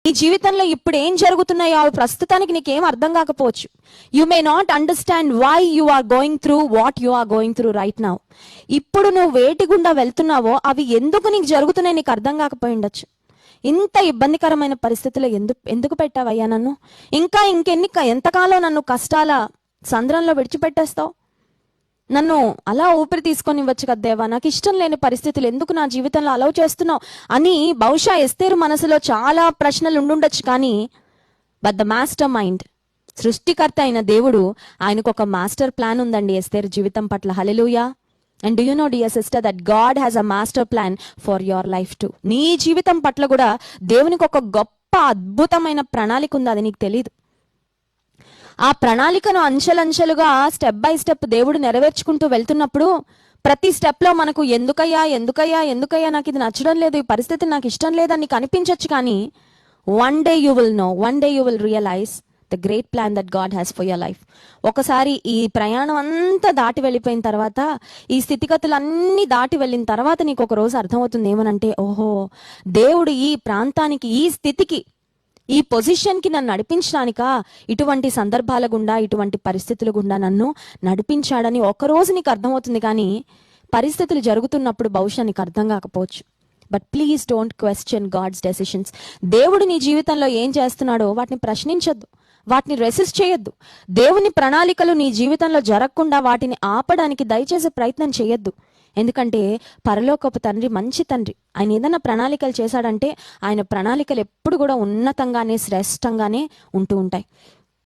నీ జీవితంలో ఇప్పుడు ఏం జరుగుతున్నాయో అవి ప్రస్తుతానికి నీకేం అర్థం కాకపోవచ్చు. You may not understand why you are going through what you are going through right now. ఇప్పుడు నువ్వు వేటి గుండా వెళ్తున్నావో అవి ఎందుకు నీకు జరుగుతున్నాయి నీకు అర్థం కాకపోయి ఉండొచ్చు. ఇంత ఇబ్బందికరమైన పరిస్థితుల్లో ఎందుకు పెట్టావయ్యా నన్ను? ఎంతకాలం నన్ను కష్టాల సంద్రంలో విడిచిపెట్టేస్తావు? నన్ను అలా ఊపిరి తీసుకొని ఇవ్వచ్చు కదా దేవా, నాకు ఇష్టం లేని పరిస్థితులు ఎందుకు నా జీవితంలో అలౌ చేస్తున్నావు అని బహుశా ఎస్తేరు మనసులో చాలా ప్రశ్నలు ఉండుండొచ్చు. కానీ బట్ ద మాస్టర్ మైండ్, సృష్టికర్త అయిన దేవుడు, ఆయనకు ఒక మాస్టర్ ప్లాన్ ఉందండి ఎస్తేరు జీవితం పట్ల. Hallelujah. And do you know dear sister that God has a master plan for your life too. నీ జీవితం పట్ల కూడా దేవునికి ఒక గొప్ప అద్భుతమైన ప్రణాళిక ఉంది, అది నీకు తెలీదు. ఆ ప్రణాళికను అంచెలంచెలుగా స్టెప్ బై స్టెప్ దేవుడు నెరవేర్చుకుంటూ వెళ్తున్నప్పుడు ప్రతి స్టెప్ లో మనకు ఎందుకయ్యా నాకు ఇది నచ్చడం లేదు, ఈ పరిస్థితి నాకు ఇష్టం లేదని నీకు అనిపించవచ్చు. కానీ one day you will know, one day you will realise the great plan that God has for your life. ఒకసారి ఈ ప్రయాణం అంతా దాటి వెళ్ళిపోయిన తర్వాత, ఈ స్థితిగతులన్నీ దాటి వెళ్ళిన తర్వాత నీకు ఒక రోజు అర్థమవుతుంది ఏమనంటే, ఓహో, దేవుడు ఈ ప్రాంతానికి, ఈ స్థితికి, ఈ పొజిషన్కి నన్ను నడిపించడానికా ఇటువంటి సందర్భాల గుండా, ఇటువంటి పరిస్థితుల గుండా నన్ను నడిపించాడని ఒకరోజు నీకు అర్థమవుతుంది. కానీ పరిస్థితులు జరుగుతున్నప్పుడు బహుశా నీకు అర్థం కాకపోవచ్చు. But please don't question God's decisions. దేవుడు నీ జీవితంలో ఏం చేస్తున్నాడో వాటిని ప్రశ్నించొద్దు, వాటిని రెసిస్ట్ చేయొద్దు. దేవుని ప్రణాళికలు నీ జీవితంలో జరగకుండా వాటిని ఆపడానికి దయచేసి ప్రయత్నం చేయొద్దు. ఎందుకంటే పరలోకపు తండ్రి మంచి తండ్రి. ఆయన ఏదైనా ప్రణాళికలు చేశాడంటే ఆయన ప్రణాళికలు ఎప్పుడు కూడా ఉన్నతంగానే శ్రేష్టంగానే ఉంటూ ఉంటాయి.